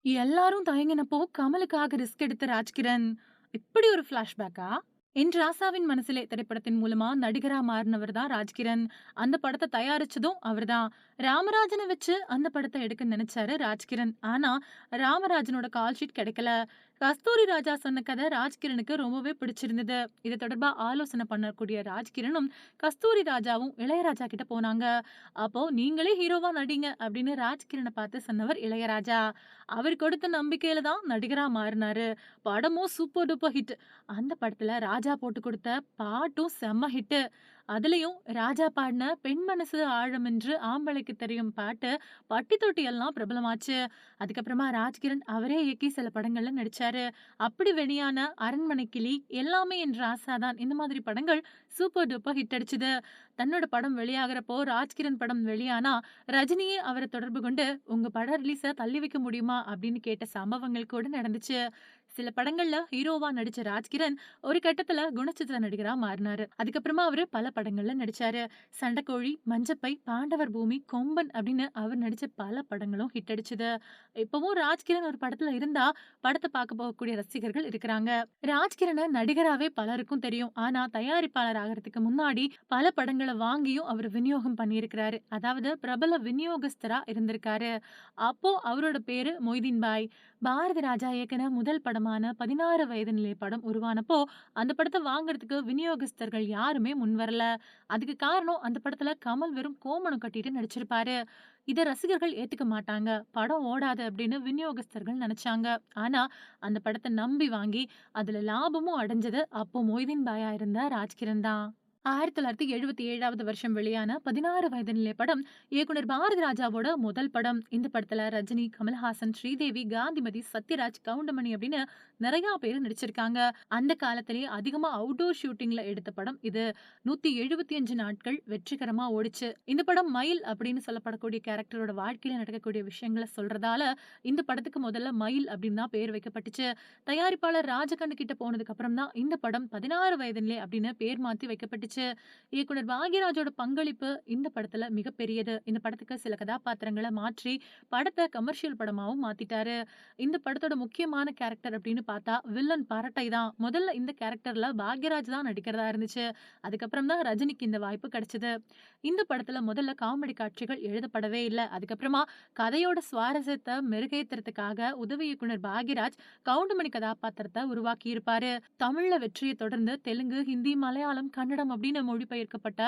எல்லாரும் தயங்கினப்போ கமலுக்காக ரிஸ்க் எடுத்த ராஜ்கிரண் இப்படி ஒரு ஃபிளாஷ்பேக்கா? என் ராசாவின் மனசிலே திரைப்படத்தின் மூலமா நடிகரா மாறினவர் தான் ராஜ்கிரண். அந்த படத்த தயாரிச்சதும் அவர்தான். ராமராஜன வச்சு அந்த படத்த எடுக்க நினைச்சாரு ராஜ்கிரண். ஆனா ராமராஜனோட கால் ஷீட் கிடைக்கல. கஸ்தூரி ராஜா சொன்ன கதை ராஜ்கிரனுக்கு ரொம்பவே பிடிச்சிருந்தது. இது தொடர்பா ஆலோசனை பண்ணக்கூடிய ராஜ்கிரனும் கஸ்தூரி ராஜாவும் இளையராஜா கிட்ட போனாங்க. அப்போ நீங்களே ஹீரோவா நடிங்க அப்படின்னு ராஜ்கிரனை பார்த்து சொன்னவர் இளையராஜா. அவர் கொடுத்த நம்பிக்கையில தான் நடிகரா மாறினாரு. படமும் சூப்பர் டூப்பர் ஹிட். அந்த படத்துல ராஜா போட்டு கொடுத்த பாட்டும் செம்ம ஹிட். அதுலயும் ராஜா பாடின பெண் மனசு ஆழமென்று ஆம்பளைக்கு தெரியும் பாட்டு பட்டி தொட்டி எல்லாம் பிரபலமாச்சு. அதுக்கப்புறமா ராஜ்கிரண் அவரே இயக்கி சில படங்கள்ல நடிச்சாரு. அப்படி வெளியான அரண்மனை கிளி, எல்லாமே என் ராசாதான் இந்த மாதிரி படங்கள் சூப்பர் டூப்பர் ஹிட் அடிச்சுது. தன்னோட படம் வெளியாகிறப்போ ராஜ்கிரண் படம் வெளியானா ரஜினியே அவரை தொடர்பு கொண்டு உங்க படம் ரிலீஸ தள்ளி வைக்க முடியுமா அப்படின்னு கேட்ட சம்பவங்கள் கூட நடந்துச்சு. சில படங்கள்ல ஹீரோவா நடிச்ச ராஜ்கிரண் ஒரு கட்டத்துல குணச்சித்திர நடிகரா மாறினாரு. அதுக்கப்புறமா அவரு பல படங்கள்ல நடிச்சாரு. சண்டைக்கோழி, மஞ்சப்பை, பாண்டவர் பூமி, கொம்பன் அப்படின்னு அவர் நடிச்ச பல படங்களும் ஹிட் அடிச்சது. இப்பவும் ராஜ்கிரண் ஒரு படத்துல இருந்தா படத்தை பார்க்க போகக்கூடிய ரசிகர்கள் இருக்கிறாங்க. ராஜ்கிரண நடிகராவே பலருக்கும் தெரியும். ஆனா தயாரிப்பாளர் ஆகிறதுக்கு முன்னாடி பல படங்களை வாங்கியும் அவர் விநியோகம் பண்ணியிருக்கிறாரு. அதாவது பிரபல விநியோகஸ்தரா இருந்திருக்காரு. அப்போ அவரோட பேரு மொய்தீன் பாய். பாரதி ராஜா இயக்குன முதல் படமான 16 வயது நிலை படம் உருவானப்போ அந்த படத்தை வாங்குறதுக்கு விநியோகஸ்தர்கள் யாருமே முன் வரல. அதுக்கு காரணம் அந்த படத்துல கமல் வெறும் கோமணம் கட்டிட்டு நடிச்சிருப்பாரு. இத ரசிகர்கள் ஏத்துக்க மாட்டாங்க. படம் ஓடாது அப்படின்னு விநியோகஸ்தர்கள் நினைச்சாங்க. ஆனா அந்த படத்தை நம்பி வாங்கி அதுல லாபமும் அடைஞ்சது அப்போ மொய்தீன் பாயா இருந்த ராஜ்கிரண் தான். 1977வது வருஷம் வெளியான 16 வயது நிலை படம் இயக்குனர் பாரதி ராஜாவோட முதல் படம். இந்த படத்துல ரஜினி, கமல்ஹாசன், ஸ்ரீதேவி, காந்திமதி, சத்யராஜ், கவுண்டமணி அப்படின்னு நிறைய பேர் நடிச்சிருக்காங்க. அந்த காலத்திலேயே அதிகமா அவுட்டோர் ஷூட்டிங்ல எடுத்த படம் இது. 175 நாட்கள் வெற்றிகரமா ஓடிச்சு. இந்த படம் மயில் அப்படின்னு சொல்லப்படக்கூடிய கேரக்டரோட வாழ்க்கையில நடக்கக்கூடிய விஷயங்களை சொல்றதால இந்த படத்துக்கு முதல்ல மயில் அப்படின்னு தான் பேர் வைக்கப்பட்டுச்சு. தயாரிப்பாளர் ராஜகண்ணு கிட்ட போனதுக்கு அப்புறம் தான் இந்த படம் 16 வயதிலே அப்படின்னு பேர் மாத்தி வைக்கப்பட்டுச்சு. இயக்குனர் பாக்யராஜோட பங்களிப்பு இந்த படத்துல மிகப்பெரியது. இந்த படத்துக்கு சில கதாபாத்திரங்களை மாற்றி படத்தை கமர்ஷியல் படமாவும் மாத்திட்டாரு. இந்த படத்தோட முக்கியமான கேரக்டர் அப்படின்னு பார்த்தா வில்லன் பரட்டை தான். முதல்ல இந்த கேரக்டர்ல பாக்யராஜ் தான் நடிக்கிறதா இருந்துச்சு. அதுக்கப்புறம் தான் ரஜினிக்கு இந்த வாய்ப்பு கிடைச்சது. இந்த படத்துல முதல்ல காமெடி காட்சிகள் எழுதப்படவே இல்லை. அதுக்கப்புறமா கதையோட சுவாரஸ்யத்தை மெருகேத்துறதுக்காக உதவி இயக்குனர் பாக்யராஜ் கவுண்டமணி கதாபாத்திரத்தை உருவாக்கி இருப்பாரு. தமிழ்ல வெற்றியை தொடர்ந்து தெலுங்கு, ஹிந்தி, மலையாளம், கன்னடம் அப்படின்னு மொழிபெயர்க்கப்பட்ட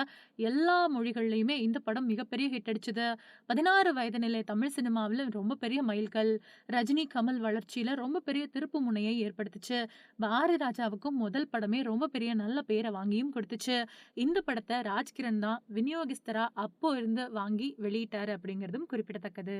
எல்லா மொழிகள்லயுமே இந்த படம் மிகப்பெரிய ஹிட் அடிச்சது. 16 வயது நிலை தமிழ் சினிமாவில் ரொம்ப பெரிய மைல்கல். ரஜினி, கமல் வளர்ச்சியில ரொம்ப பெரிய திருப்பு முனையை ஏற்படுத்துச்சு. பாரதி ராஜாவுக்கும் முதல் படமே ரொம்ப பெரிய நல்ல பேரை வாங்கியும் கொடுத்துச்சு. இந்த படத்தை ராஜ்கிரண் தான் விநியோகஸ்தரா அப்போ இருந்து வாங்கி வெளியிட்டாரு அப்படிங்கிறதும் குறிப்பிடத்தக்கது.